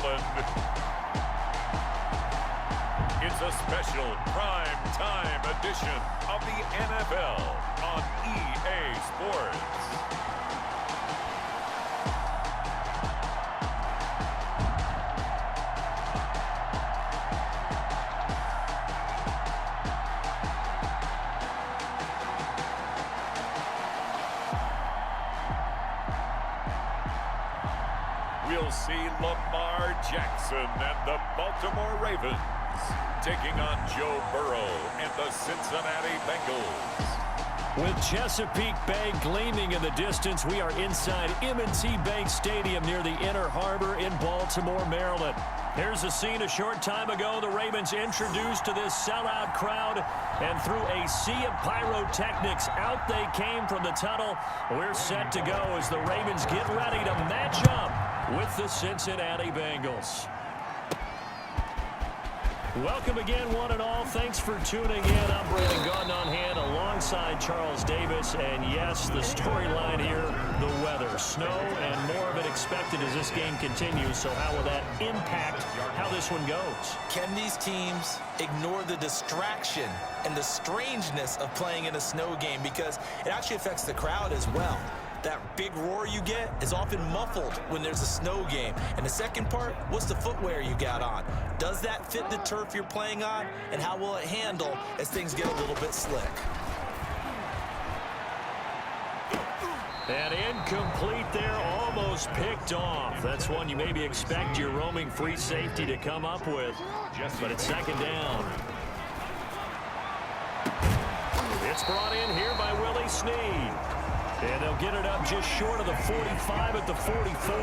Maryland. It's a special prime time edition of the NFL on EA Sports. We'll see Lamar Jackson and the Baltimore Ravens taking on Joe Burrow and the Cincinnati Bengals. With Chesapeake Bay gleaming in the distance, we are inside M&T Bank Stadium near the Inner Harbor in Baltimore, Maryland. Here's a scene a short time ago. The Ravens introduced to this sellout crowd, and through a sea of pyrotechnics, out they came from the tunnel. We're set to go as the Ravens get ready to match up with the Cincinnati Bengals. Welcome again, one and all. Thanks for tuning in. I'm Brandon Gaunt on hand alongside Charles Davis. And yes, the storyline here, the weather. Snow and more of it expected as this game continues. So how will that impact how this one goes? Can these teams ignore the distraction and the strangeness of playing in a snow game? Because it actually affects the crowd as well. That big roar you get is often muffled when there's a snow game. And the second part, what's the footwear you got on? Does that fit the turf you're playing on? And how will it handle as things get a little bit slick? And incomplete there, almost picked off. That's one you maybe expect your roaming free safety to come up with. But it's second down. It's brought in here by Willie Snead. And they'll get it up just short of the 45 at the 44.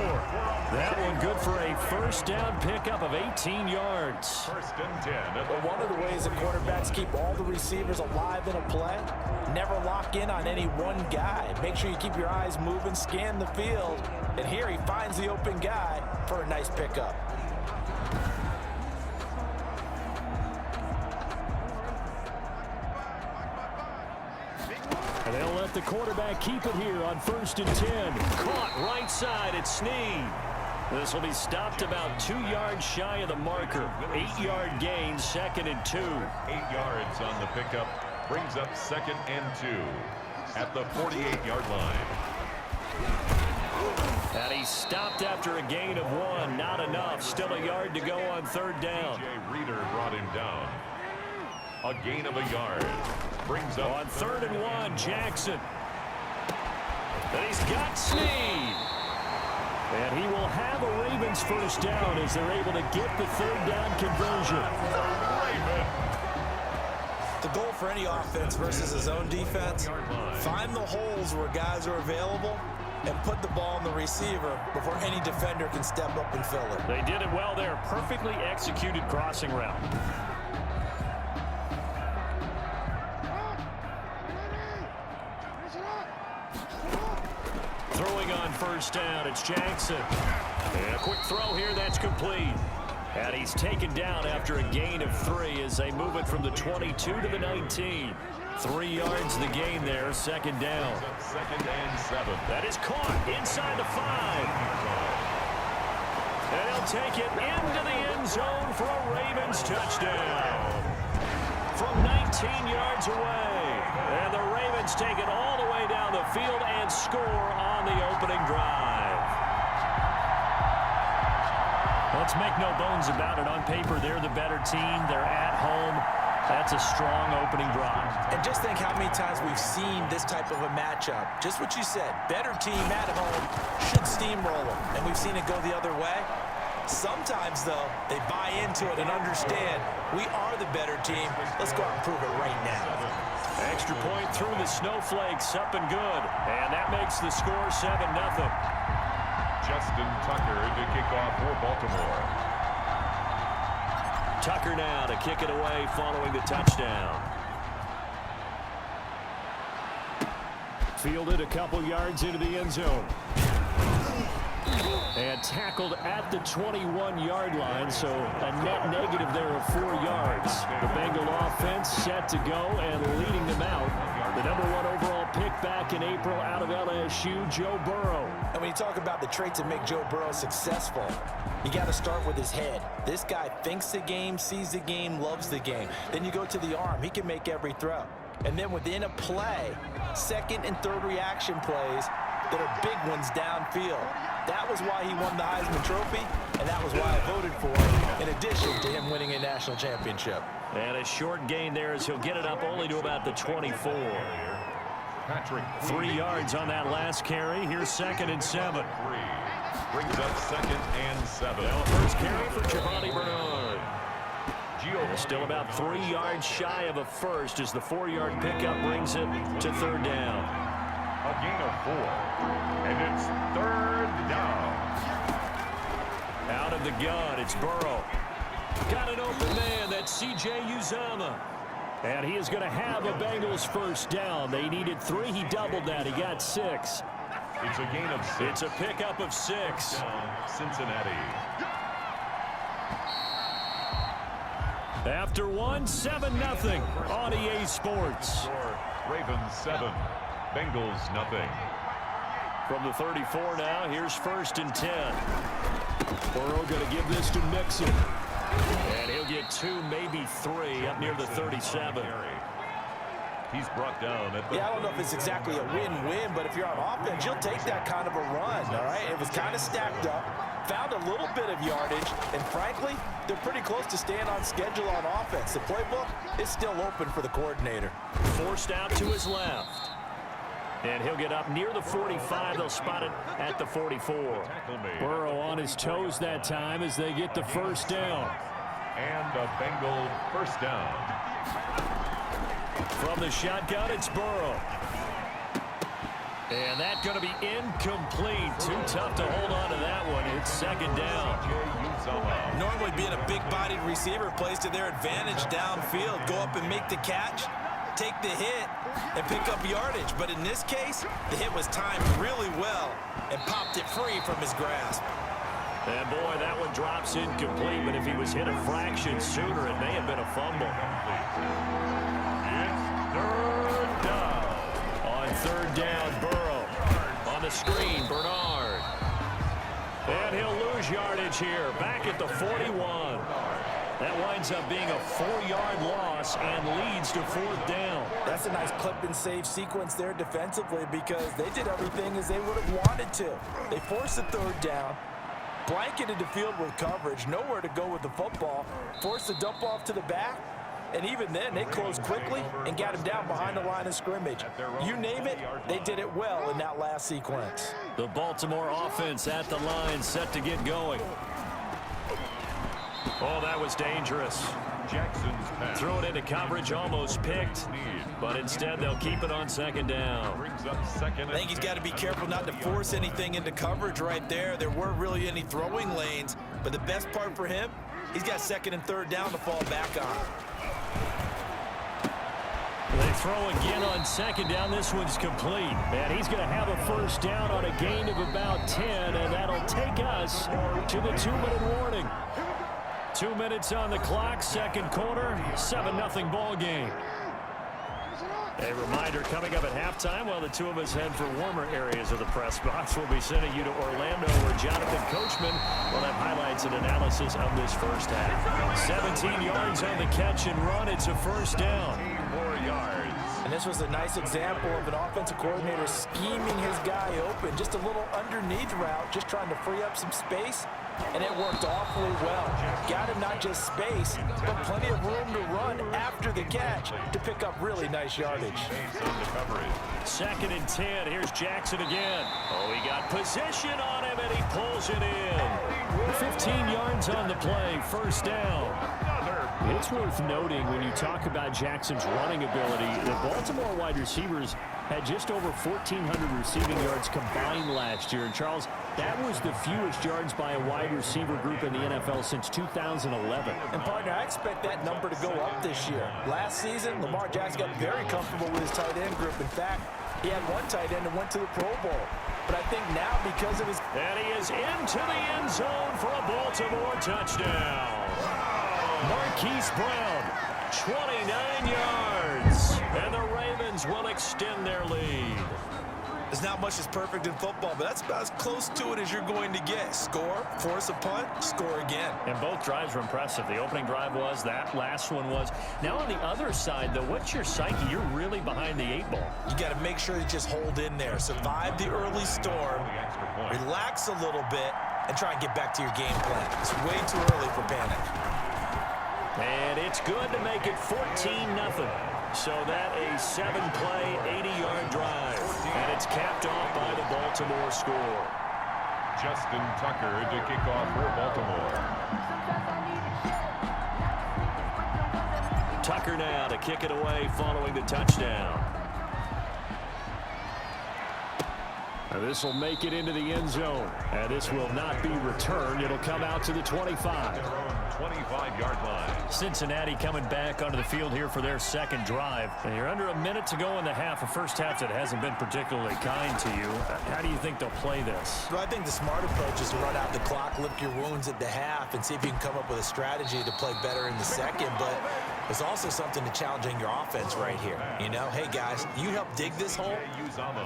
That one good for a first down pickup of 18 yards. First and 10. Well, one of the ways the quarterbacks keep all the receivers alive in a play, never lock in on any one guy. Make sure you keep your eyes moving, scan the field. And here he finds the open guy for a nice pickup. And they'll let the quarterback keep it here on first and 10. Caught right side at Snead. This will be stopped about 2 yards shy of the marker. 8-yard gain, second and 2. 8 yards on the pickup. Brings up second and 2 at the 48-yard line. And he stopped after a gain of 1. Not enough. Still a yard to go on third down. J. Reader brought him down. A gain of a yard. Brings up on third and 1, Jackson. And he's got Snead. And he will have a Ravens first down as they're able to get the third down conversion. The goal for any offense versus his own defense, find the holes where guys are available and put the ball on the receiver before any defender can step up and fill it. They did it well there. Perfectly executed crossing route. Throwing on first down, it's Jackson. And a quick throw here, that's complete. And he's taken down after a gain of 3 as they move it from the 22 to the 19. 3 yards the gain there, second down. Second and 7. That is caught inside the 5. And he'll take it into the end zone for a Ravens touchdown. From 19 yards away. And the Ravens take it all the way down the field and score on the opening drive. Let's make no bones about it. On paper, they're the better team. They're at home. That's a strong opening drive. And just think how many times we've seen this type of a matchup. Just what you said, better team at home should steamroll them. And we've seen it go the other way. Sometimes, though, they buy into it and understand we are the better team. Let's go out and prove it right now. Extra point through the snowflakes, up and good. And that makes the score 7-0. Justin Tucker to kick off for Baltimore. Tucker now to kick it away following the touchdown. Fielded a couple yards into the end zone. And tackled at the 21-yard line, so a net negative there of 4 yards. The Bengal offense set to go and leading them out. The #1 overall pick back in April out of LA. LSU, Joe Burrow. And when you talk about the traits that make Joe Burrow successful, you got to start with his head. This guy thinks the game, sees the game, loves the game. Then you go to the arm. He can make every throw. And then within a play, second and third reaction plays that are big ones downfield. That was why he won the Heisman Trophy, and that was why I voted for him, in addition to him winning a national championship. And a short gain there as he'll get it up only to about the 24. 3 yards on that last carry. Here's 2nd and 7. Brings up 2nd and 7. Now first carry for Giovanni Bernard. Still about 3 yards shy of a first as the 4-yard pickup brings it to 3rd down. A gain of 4. And it's 3rd down. Out of the gun, it's Burrow. Got an open man, that's C.J. Uzomah. And he is going to have a Bengals first down. They needed 3, he doubled that, he got 6. It's a gain of 6. It's a pickup of 6. Cincinnati. After 1, 7-0 on EA Sports. Ravens 7, Bengals nothing. From the 34 now, here's 1st and 10. Burrow going to give this to Mixon. And he'll get 2, maybe 3 up near the 37. He's brought down at the... Yeah, I don't know if it's exactly a win-win, but if you're on offense, you'll take that kind of a run, all right? It was kind of stacked up, found a little bit of yardage, and frankly, they're pretty close to staying on schedule on offense. The playbook is still open for the coordinator. Forced out to his left. And he'll get up near the 45. They'll spot it at the 44. Burrow on his toes that time as they get the first down. And a Bengal first down. From the shotgun, it's Burrow. And that's going to be incomplete. Too tough to hold on to that one. It's 2nd down. Normally being a big-bodied receiver plays to their advantage downfield. Go up and make the catch, take the hit, and pick up yardage. But in this case, the hit was timed really well and popped it free from his grasp. And boy, that one drops incomplete, but if he was hit a fraction sooner, it may have been a fumble. It's 3rd down. On 3rd down, Burrow. On the screen, Bernard. And he'll lose yardage here, back at the 41. That winds up being a 4-yard loss and leads to 4th down. That's a nice clip and save sequence there defensively because they did everything as they would have wanted to. They forced the 3rd down, blanketed the field with coverage, nowhere to go with the football, forced the dump off to the back, and even then they closed quickly and got him down behind the line of scrimmage. You name it, they did it well in that last sequence. The Baltimore offense at the line, set to get going. Oh, that was dangerous. Jackson's pass. Throw it into coverage, almost picked, but instead they'll keep it on 2nd down. Brings up 2nd. I think he's got to be careful not to force anything into coverage right there. There weren't really any throwing lanes, but the best part for him, he's got 2nd and 3rd down to fall back on. They throw again on 2nd down. This one's complete. And he's going to have a first down on a gain of about 10, and that'll take us to the 2-minute warning. 2 minutes on the clock, 2nd quarter, 7-0 ball game. A reminder coming up at halftime while the two of us head for warmer areas of the press box. We'll be sending you to Orlando where Jonathan Coachman will have highlights and analysis of this first half. 17 yards on the catch and run. It's a first down. 4 yards. And this was a nice example of an offensive coordinator scheming his guy open. Just a little underneath route, just trying to free up some space, and it worked awfully well. Got him not just space, but plenty of room to run after the catch to pick up really nice yardage. 2nd and 10. Here's Jackson again. Oh, he got position on him, and he pulls it in. 15 yards on the play, first down. It's worth noting when you talk about Jackson's running ability, the Baltimore wide receivers had just over 1,400 receiving yards combined last year. And Charles, that was the fewest yards by a wide receiver group in the NFL since 2011. And partner, I expect that number to go up this year. Last season, Lamar Jackson got very comfortable with his tight end group. In fact, he had one tight end that went to the Pro Bowl. But I think now because of his... And he is into the end zone for a Baltimore touchdown. Marquise Brown, 29 yards. And the Ravens will extend their lead. There's not much that's perfect in football, but that's about as close to it as you're going to get. Score, force a punt, score again. And both drives were impressive. The opening drive was, that last one was. Now on the other side, though, what's your psyche? You're really behind the 8 ball. You got to make sure you just hold in there. Survive the early storm, relax a little bit, and try and get back to your game plan. It's way too early for panic. And it's good to make it 14-0. So that a 7-play, 80-yard drive. And it's capped off by the Baltimore score. Justin Tucker to kick off for Baltimore. Tucker now to kick it away following the touchdown. This will make it into the end zone. And this will not be returned. It'll come out to the 25. 25-yard line. Cincinnati coming back onto the field here for their second drive. And you're under a minute to go in the half. A first half that hasn't been particularly kind to you. How do you think they'll play this? Well, I think the smart approach is to run out the clock, lick your wounds at the half, and see if you can come up with a strategy to play better in the second. But there's also something to challenging your offense right here. You know, hey, guys, you help dig this hole.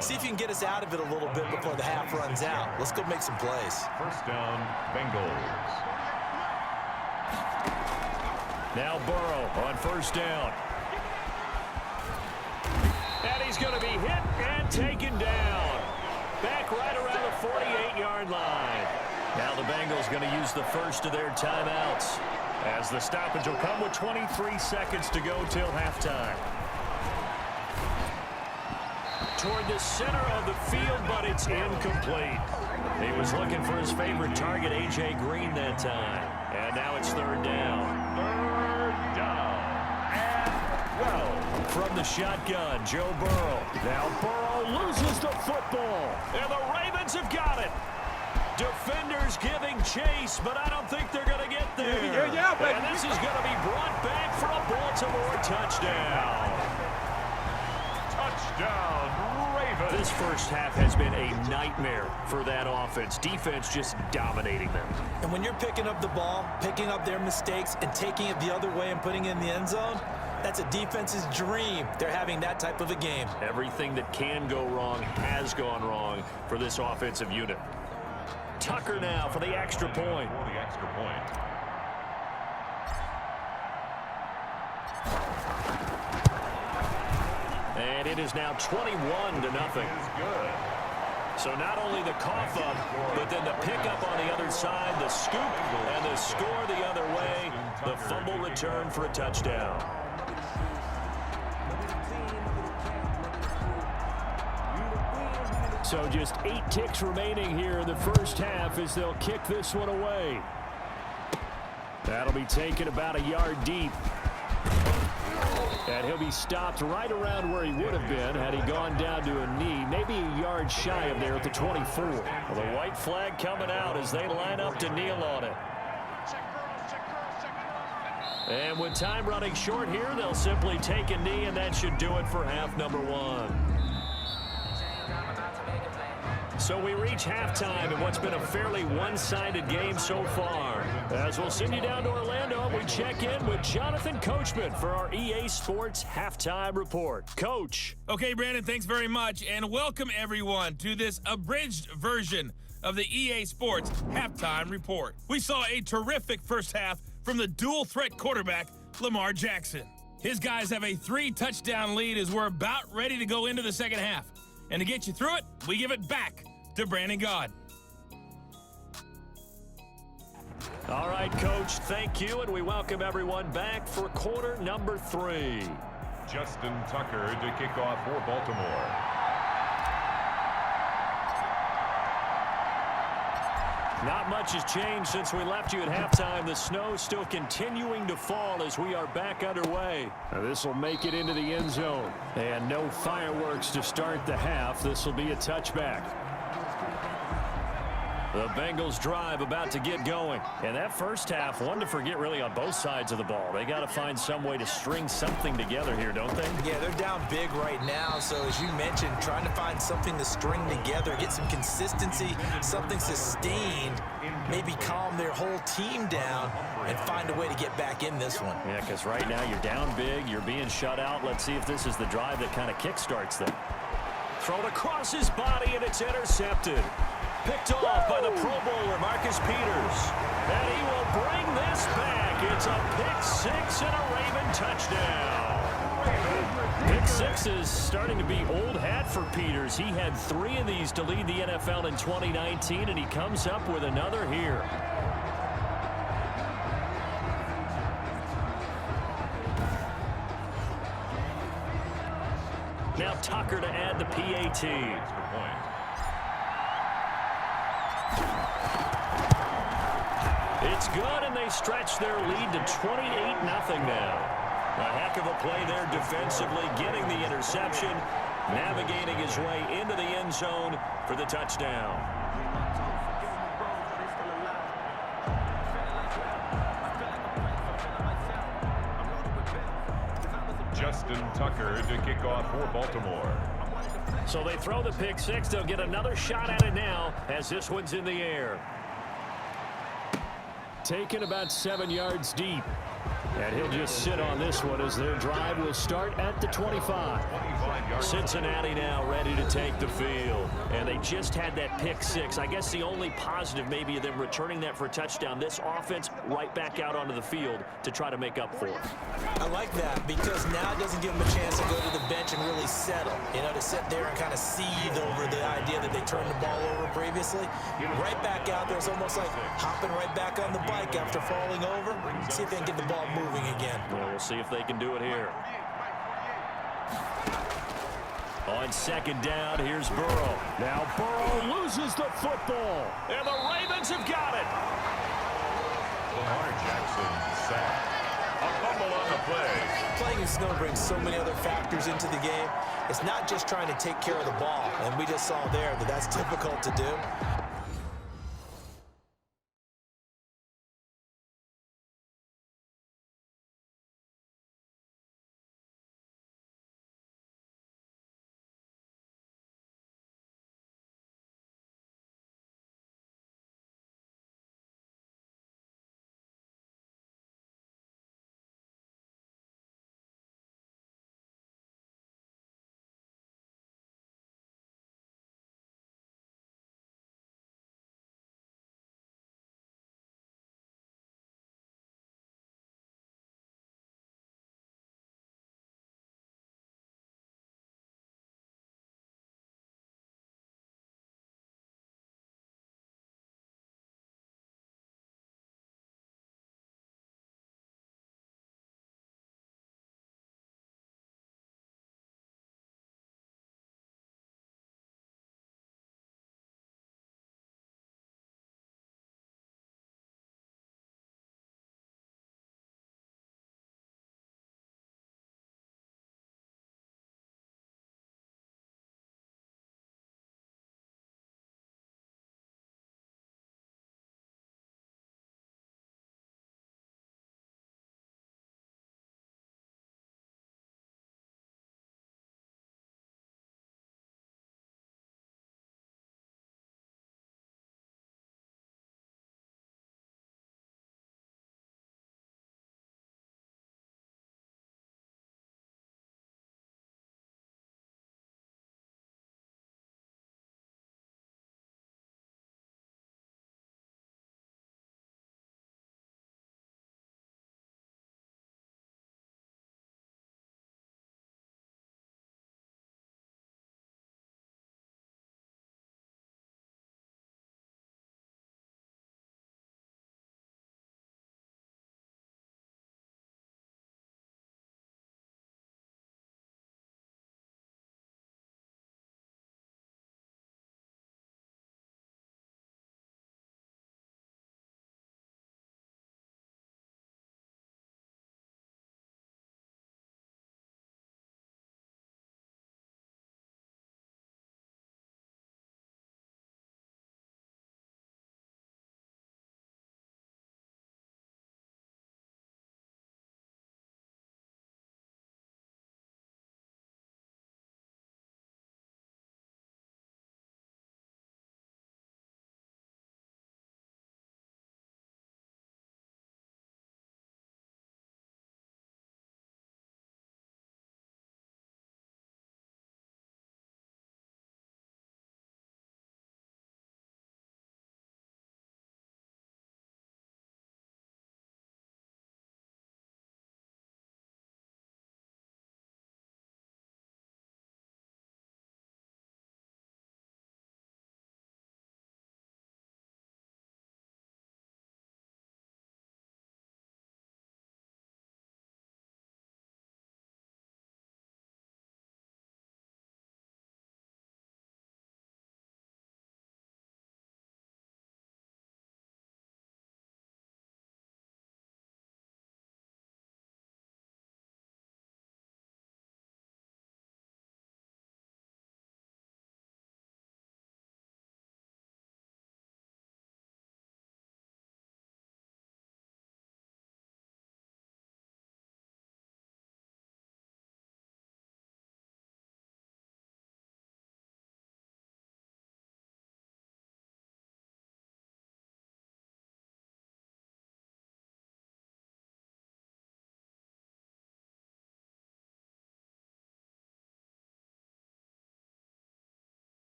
See if you can get us out of it a little bit before the half runs out. Let's go make some plays. First down, Bengals. Now Burrow on first down. And he's going to be hit and taken down. Back right around the 48-yard line. Now the Bengals going to use the first of their timeouts, as the stoppage will come with 23 seconds to go till halftime. Toward the center of the field, but it's incomplete. He was looking for his favorite target, A.J. Green, that time. And now it's third down. Third down. And 12. From the shotgun, Joe Burrow. Now Burrow loses the football. And the Ravens have got it. Defenders giving chase, but I don't think they're going to get there. And this is going to be brought back for a Baltimore touchdown. Touchdown, Ravens. This first half has been a nightmare for that offense. Defense just dominating them. And when you're picking up the ball, picking up their mistakes, and taking it the other way and putting it in the end zone, that's a defense's dream. They're having that type of a game. Everything that can go wrong has gone wrong for this offensive unit. Tucker now for the extra point. For the extra point. And it is now 21-0. So not only the cough up, but then the pickup on the other side, the scoop, and the score the other way. The fumble return for a touchdown. So just 8 ticks remaining here in the first half as they'll kick this one away. That'll be taken about a yard deep. And he'll be stopped right around where he would have been had he gone down to a knee, maybe a yard shy of there at the 24. Well, the white flag coming out as they line up to kneel on it. And with time running short here, they'll simply take a knee, and that should do it for half number 1. So we reach halftime in what's been a fairly one-sided game so far. As we'll send you down to Orlando, we check in with Jonathan Coachman for our EA Sports Halftime Report. Coach. Okay, Brandon, thanks very much, and welcome everyone to this abridged version of the EA Sports Halftime Report. We saw a terrific first half from the dual-threat quarterback, Lamar Jackson. His guys have a 3-touchdown lead as we're about ready to go into the second half. And to get you through it, we give it back to Brandon Gaud. All right, Coach, thank you, and we welcome everyone back for quarter number 3. Justin Tucker to kick off for Baltimore. Not much has changed since we left you at halftime. The snow still continuing to fall as we are back underway. This will make it into the end zone. And no fireworks to start the half. This will be a touchback. The Bengals drive about to get going. And that first half, one to forget really on both sides of the ball. They got to find some way to string something together here, don't they? Yeah, they're down big right now. So as you mentioned, trying to find something to string together, get some consistency, something sustained, maybe calm their whole team down and find a way to get back in this one. Yeah, because right now you're down big, you're being shut out. Let's see if this is the drive that kind of kickstarts them. thrown across his body, and it's intercepted. Picked off by the Pro Bowler, Marcus Peters. And he will bring this back. It's a pick six and a Raven touchdown. Pick six is starting to be old hat for Peters. He had 3 of these to lead the NFL in 2019, and he comes up with another here. Now Tucker to add the PAT. It's good, and they stretch their lead to 28-0 now. A heck of a play there defensively, getting the interception, navigating his way into the end zone for the touchdown. Justin Tucker to kick off for Baltimore. So they throw the pick six. They'll get another shot at it now as this one's in the air. Taken about 7 yards deep. And he'll just sit on this one as their drive will start at the 25. Cincinnati now ready to take the field. And they just had that pick six. I guess the only positive maybe of them returning that for a touchdown. This offense right back out onto the field to try to make up for it. I like that because now it doesn't give them a chance to go to the bench and really settle. You know, to sit there and kind of seethe over the idea that they turned the ball over previously. Right back out there. It's almost like hopping right back on the bike after falling over. See if they can get the ball moving again. Well, we'll see if they can do it here. On second down, here's Burrow. Now Burrow loses the football, and the Ravens have got it. Lamar Jackson sacked. A fumble on the play. Playing in snow brings so many other factors into the game. It's not just trying to take care of the ball, and we just saw there that that's difficult to do.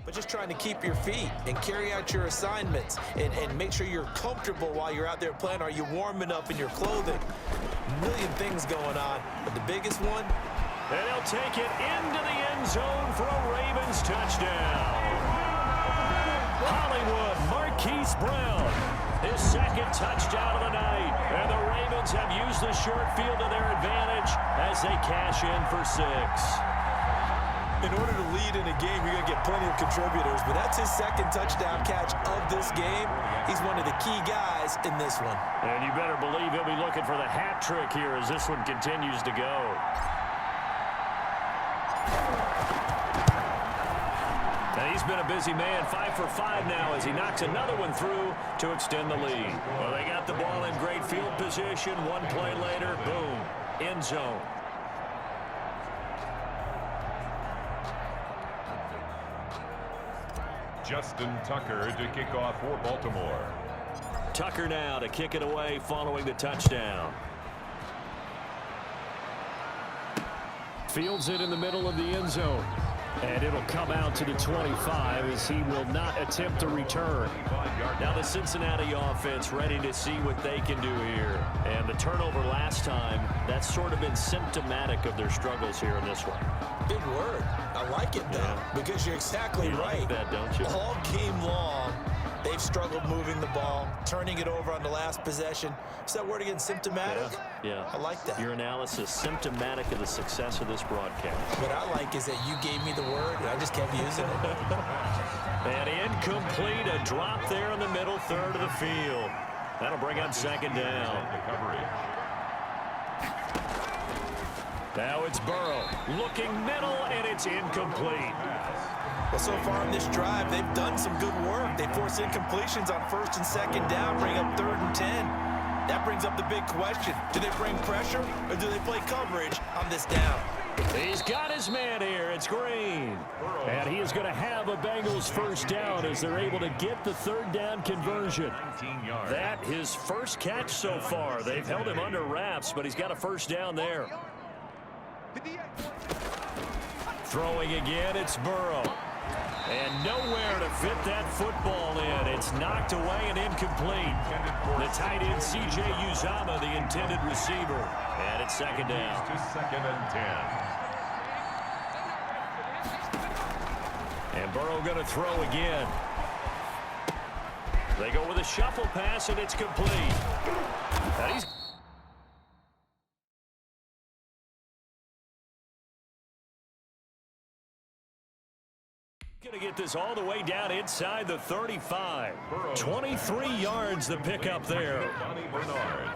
but just trying to keep your feet and carry out your assignments and make sure you're comfortable while you're out there playing. Are you warm enough in your clothing? A million things going on, but the biggest one. And he'll take it into the end zone for a Ravens touchdown. Hollywood Marquise Brown, his second touchdown of the night. And the Ravens have used the short field to their advantage as they cash in for 6. In order to lead in a game, you're going to get plenty of contributors, but that's his second touchdown catch of this game. He's one of the key guys in this one. And you better believe he'll be looking for the hat trick here as this one continues to go. And he's been a busy man, 5 for 5 now as he knocks another one through to extend the lead. Well, they got the ball in great field position. One play later, boom, end zone. Justin Tucker to kick off for Baltimore. Tucker now to kick it away following the touchdown. Fields it in the middle of the end zone. And it'll come out to the 25 as he will not attempt a return. Now the Cincinnati offense ready to see what they can do here. And the turnover last time, that's sort of been symptomatic of their struggles here in this one. Big word. I like it, though, because you're exactly right. Like that, don't you? All game long, they've struggled moving the ball, turning it over on the last possession. Is that word again, symptomatic? Yeah. I like that. Your analysis, symptomatic of the success of this broadcast. What I like is that you gave me the word, and I just kept using it. And incomplete, a drop there in the middle third of the field. That'll bring up second down. Now it's Burrow looking middle, and it's incomplete. Well, so far in this drive, they've done some good work. They force incompletions on first and second down, bring up 3rd and 10. That brings up the big question. Do they bring pressure, or do they play coverage on this down? He's got his man here. It's Green. And he is going to have a Bengals first down as they're able to get the 3rd down conversion. That his first catch so far. They've held him under wraps, but he's got a first down there. Throwing again, it's Burrow. And nowhere to fit that football in. It's knocked away and incomplete. The tight end, C.J. Uzomah, the intended receiver. And it's second down. To 2nd and 10. And Burrow going to throw again. They go with a shuffle pass, and it's complete. And he's going to get this all the way down inside the 35. 23 yards the pickup there.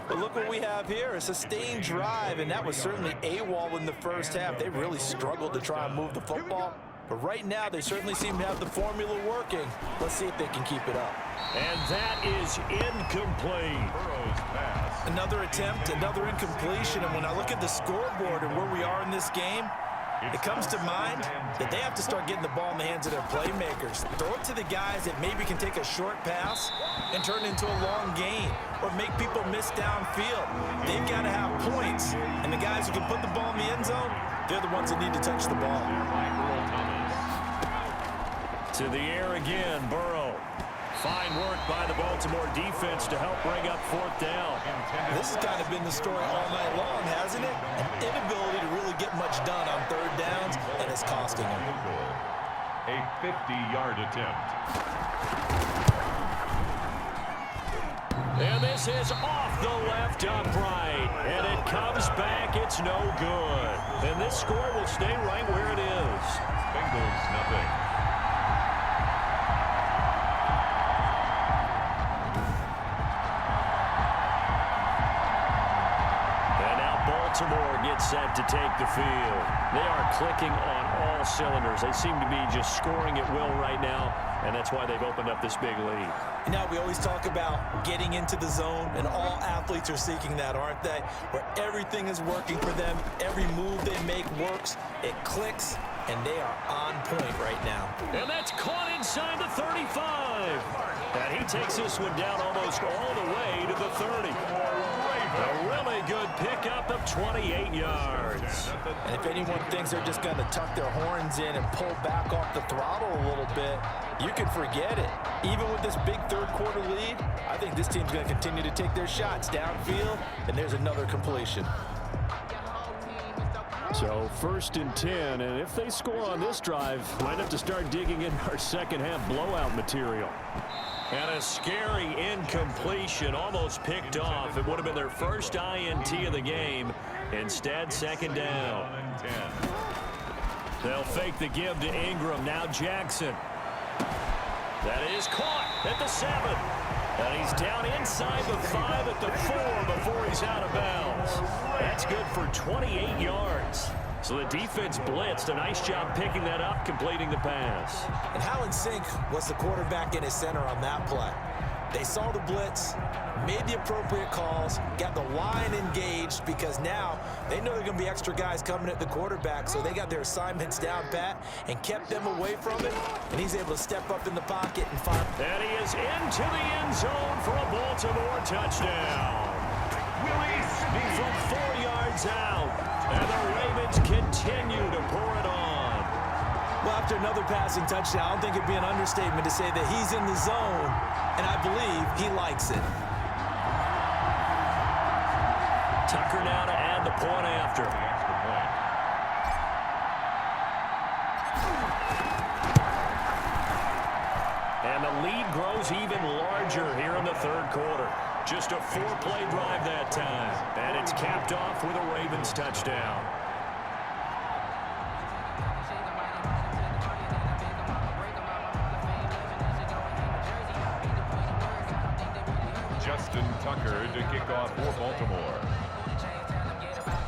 But look what we have here, a sustained drive, and that was certainly AWOL in the first half. They really struggled to try and move the football. But right now, they certainly seem to have the formula working. Let's see if they can keep it up. And that is incomplete. Another attempt, another incompletion. And when I look at the scoreboard and where we are in this game, it comes to mind that they have to start getting the ball in the hands of their playmakers. Throw it to the guys that maybe can take a short pass and turn it into a long gain or make people miss downfield. They've got to have points, and the guys who can put the ball in the end zone, they're the ones that need to touch the ball. To the air again, Burrow. Fine work by the Baltimore defense to help bring up 4th down. This has kind of been the story all night long, hasn't it? An inability to really get much done on 3rd downs, and it's costing them. A 50-yard attempt. And this is off the left upright. And it comes back. It's no good. And this score will stay right where it is. Bengals, nothing. Baltimore gets set to take the field. They are clicking on all cylinders. They seem to be just scoring at will right now, and that's why they've opened up this big lead. Now, we always talk about getting into the zone, and all athletes are seeking that, aren't they? Where everything is working for them, every move they make works, it clicks, and they are on point right now. And that's caught inside the 35. And he takes this one down almost all the way to the 30. A really good pickup of 28 yards. And if anyone thinks they're just going to tuck their horns in and pull back off the throttle a little bit, you can forget it. Even with this big third-quarter lead, I think this team's going to continue to take their shots downfield, and there's another completion. So 1st and 10, and if they score on this drive, might have to start digging in our second-half blowout material. And a scary incompletion, almost picked off. It would have been their first INT of the game. Instead, 2nd down. They'll fake the give to Ingram. Now Jackson. That is caught at the 7. And he's down inside the 5 at the 4 before he's out of bounds. That's good for 28 yards. So the defense blitzed. A nice job picking that up, completing the pass. And how in sync was the quarterback in his center on that play? They saw the blitz, made the appropriate calls, got the line engaged because now they know there are going to be extra guys coming at the quarterback, so they got their assignments down pat and kept them away from it, and he's able to step up in the pocket and fire. And he is into the end zone for a Baltimore touchdown. From 4 yards out, and the Ravens continue to pour it on. Well, after another passing touchdown, I don't think it'd be an understatement to say that he's in the zone, and I believe he likes it. Tucker now to add the point after. And the lead grows even larger here in the 3rd quarter. Just a 4-play drive that time. And it's capped off with a Ravens touchdown. Justin Tucker to kick off for Baltimore.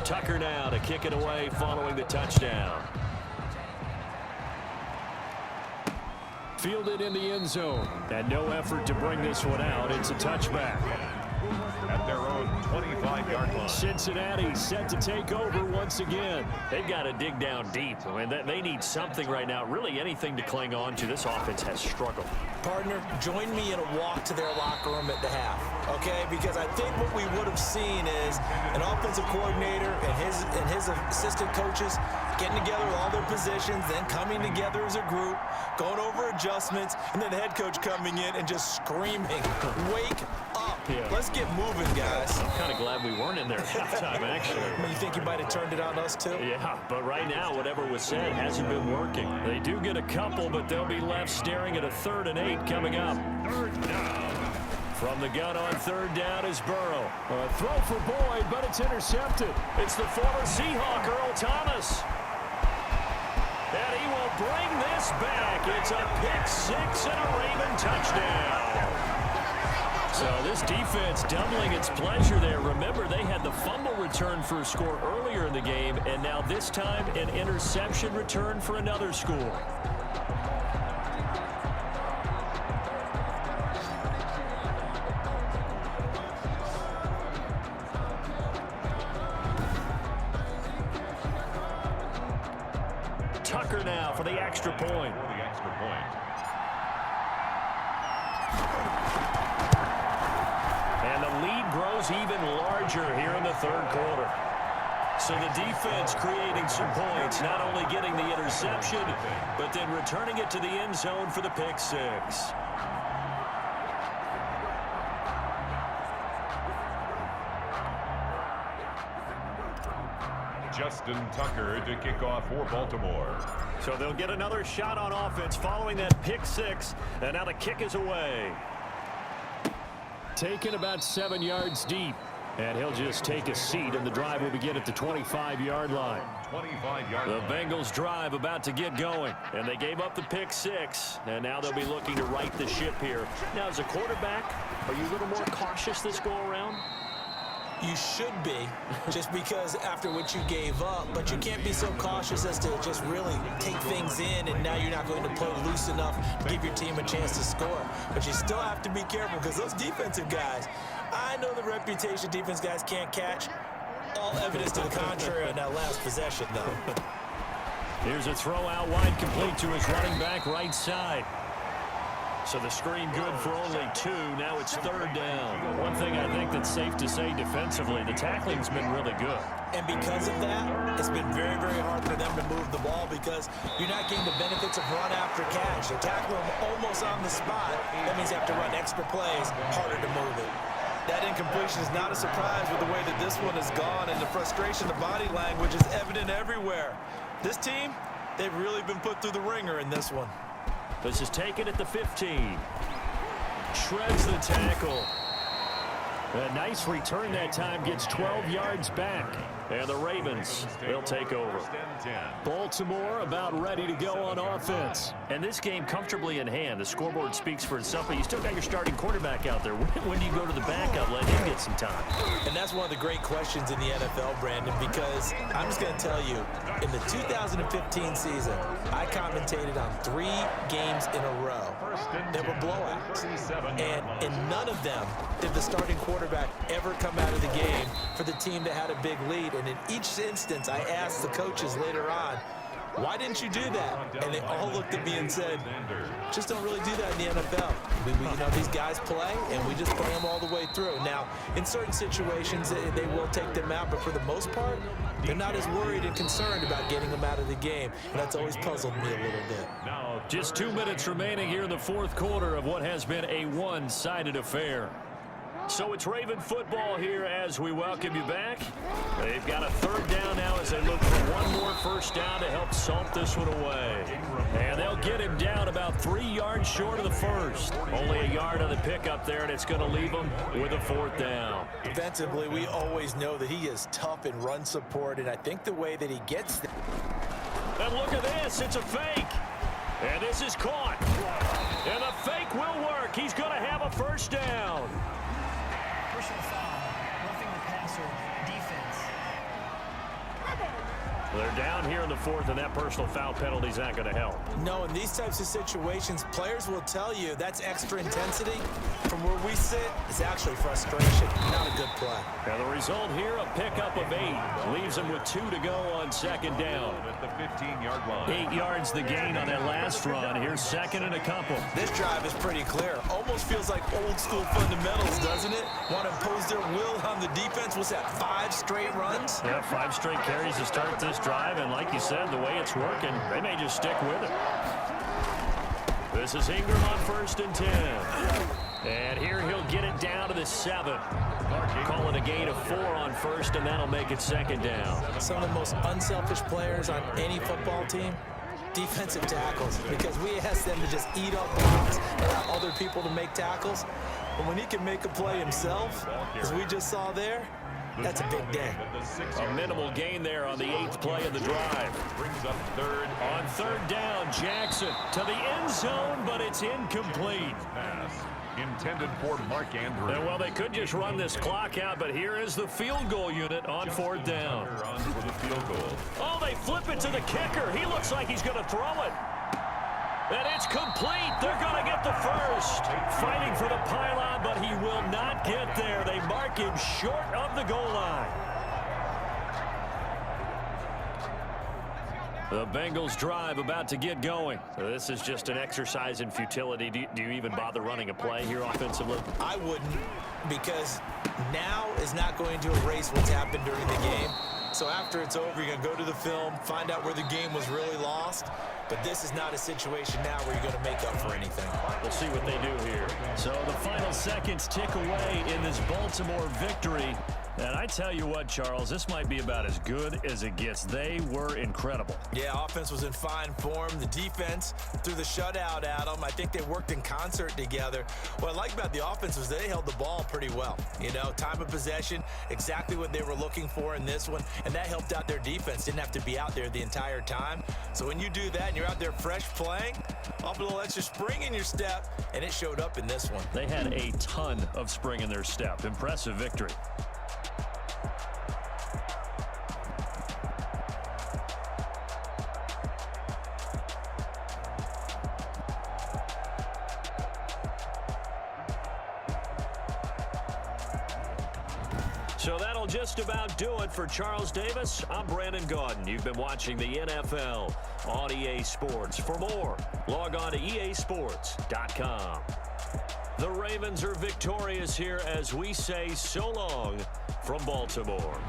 Tucker now to kick it away following the touchdown. Fielded in the end zone. And no effort to bring this one out. It's a touchback. At their own 25-yard line. Cincinnati set to take over once again. They've got to dig down deep. I mean, they need something right now, really anything to cling on to. This offense has struggled. Partner, join me in a walk to their locker room at the half, okay? Because I think what we would have seen is an offensive coordinator and his assistant coaches getting together with all their positions, then coming together as a group, going over adjustments, and then the head coach coming in and just screaming, wake up. Yeah. Let's get moving, guys. I'm kind of glad we weren't in there at halftime, actually. You think you might have turned it on us, too? Yeah, but right now, whatever was said hasn't been working. They do get a couple, but they'll be left staring at a 3rd and 8 coming up. 3rd down. From the gun on 3rd down is Burrow. A throw for Boyd, but it's intercepted. It's the former Seahawk, Earl Thomas. And he will bring this back. It's a pick-6 and a Raven touchdown. So this defense doubling its pleasure there. Remember, they had the fumble return for a score earlier in the game, and now this time an interception return for another score. Tucker now for the extra point. And the lead grows even larger here in the 3rd quarter. So the defense creating some points, not only getting the interception, but then returning it to the end zone for the pick-6. Justin Tucker to kick off for Baltimore. So they'll get another shot on offense following that pick-6, and now the kick is away. Taken about 7 yards deep, and he'll just take a seat, and the drive will begin at the 25-yard line. 25-yard The line. Bengals drive about to get going, and they gave up the pick-6, and now they'll be looking to right the ship here. Now, as a quarterback, are you a little more cautious this go-around? You should be, just because after what you gave up, but you can't be so cautious as to just really take things in, and now you're not going to play loose enough to give your team a chance to score. But you still have to be careful, because those defensive guys, I know the reputation defense guys can't catch. All evidence to the contrary on that last possession, though. Here's a throw out wide, complete to his running back right side. So the screen good for only 2. Now it's 3rd down. One thing I think that's safe to say defensively, the tackling's been really good. And because of that, it's been very, very hard for them to move the ball because you're not getting the benefits of run after catch. They tackle them almost on the spot. That means you have to run extra plays, harder to move it. That incompletion is not a surprise with the way that this one has gone, and the frustration, the body language is evident everywhere. This team, they've really been put through the ringer in this one. This is taken at the 15. Shreds the tackle. A nice return that time, gets 12 yards back. And the Ravens, they'll take over. Baltimore about ready to go on offense. And this game comfortably in hand. The scoreboard speaks for itself, but you still got your starting quarterback out there. When do you go to the backup, let him get some time? And that's one of the great questions in the NFL, Brandon, because I'm just going to tell you, in the 2015 season, I commentated on 3 games in a row that were blowouts. And in none of them did the starting quarterback ever come out of the game for the team that had a big lead. And in each instance, I asked the coaches later on, why didn't you do that? And they all looked at me and said, just don't really do that in the NFL. You know, these guys play, and we just play them all the way through. Now, in certain situations, they will take them out, but for the most part, they're not as worried and concerned about getting them out of the game. And that's always puzzled me a little bit. Just 2 minutes remaining here in the 4th quarter of what has been a one-sided affair. So it's Raven football here as we welcome you back. They've got a 3rd down now as they look for one more first down to help salt this one away. And they'll get him down about 3 yards short of the first. Only a yard on the pickup there, and it's going to leave them with a 4th down. Defensively, we always know that he is tough in run support, and I think the way that he gets there. And look at this, it's a fake. And this is caught. And the fake will work. He's going to have a first down. Personal foul, roughing the passer, defense. They're down here in the 4th, and that personal foul penalty is not going to help. No, in these types of situations, players will tell you that's extra intensity. From where we sit, it's actually frustration, not a good play. And the result here, a pickup of 8. Leaves them with 2 to go on 2nd down. At the 15-yard line. 8 yards the gain on that last run. Here's 2nd and a couple. This drive is pretty clear. Almost feels like old school fundamentals, doesn't it? Want to impose their will on the defense. What's that, 5 straight runs? Yeah, 5 straight carries to start this drive, and like you said, the way it's working, they may just stick with it. This is Ingram on 1st and 10. And here he'll get it down to the 7. Call it a gain of 4 on 1st, and that'll make it 2nd down. Some of the most unselfish players on any football team, defensive tackles, because we ask them to just eat up blocks and allow other people to make tackles. But when he can make a play himself, as we just saw there, that's a big day. A minimal gain there on the 8th play of the drive. Brings up 3rd. On 3rd down, Jackson to the end zone, but it's incomplete. Pass intended for Mark Andrews. And well, they could just run this clock out, but here is the field goal unit on 4th down. On for the field goal. Oh, they flip it to the kicker. He looks like he's going to throw it. And it's complete. They're going to get the first. Fighting for the pylon, but he will not get there. They mark him short of the goal line. The Bengals drive about to get going. This is just an exercise in futility. Do you even bother running a play here offensively? I wouldn't, because now is not going to erase what's happened during the game. So after it's over, you're going to go to the film, find out where the game was really lost. But this is not a situation now where you're going to make up for anything. We'll see what they do here. So the final seconds tick away in this Baltimore victory. And I tell you what, Charles, this might be about as good as it gets. They were incredible. Yeah, offense was in fine form. The defense threw the shutout at them. I think they worked in concert together. What I like about the offense was they held the ball pretty well. You know, time of possession, exactly what they were looking for in this one. And that helped out their defense. Didn't have to be out there the entire time. So when you do that and you're out there fresh playing, I'll put a little extra spring in your step, and it showed up in this one. They had a ton of spring in their step. Impressive victory. So that'll just about do it for Charles Davis. I'm Brandon Gaudin. You've been watching the NFL on EA Sports. For more, log on to easports.com. The Ravens are victorious here as we say so long from Baltimore.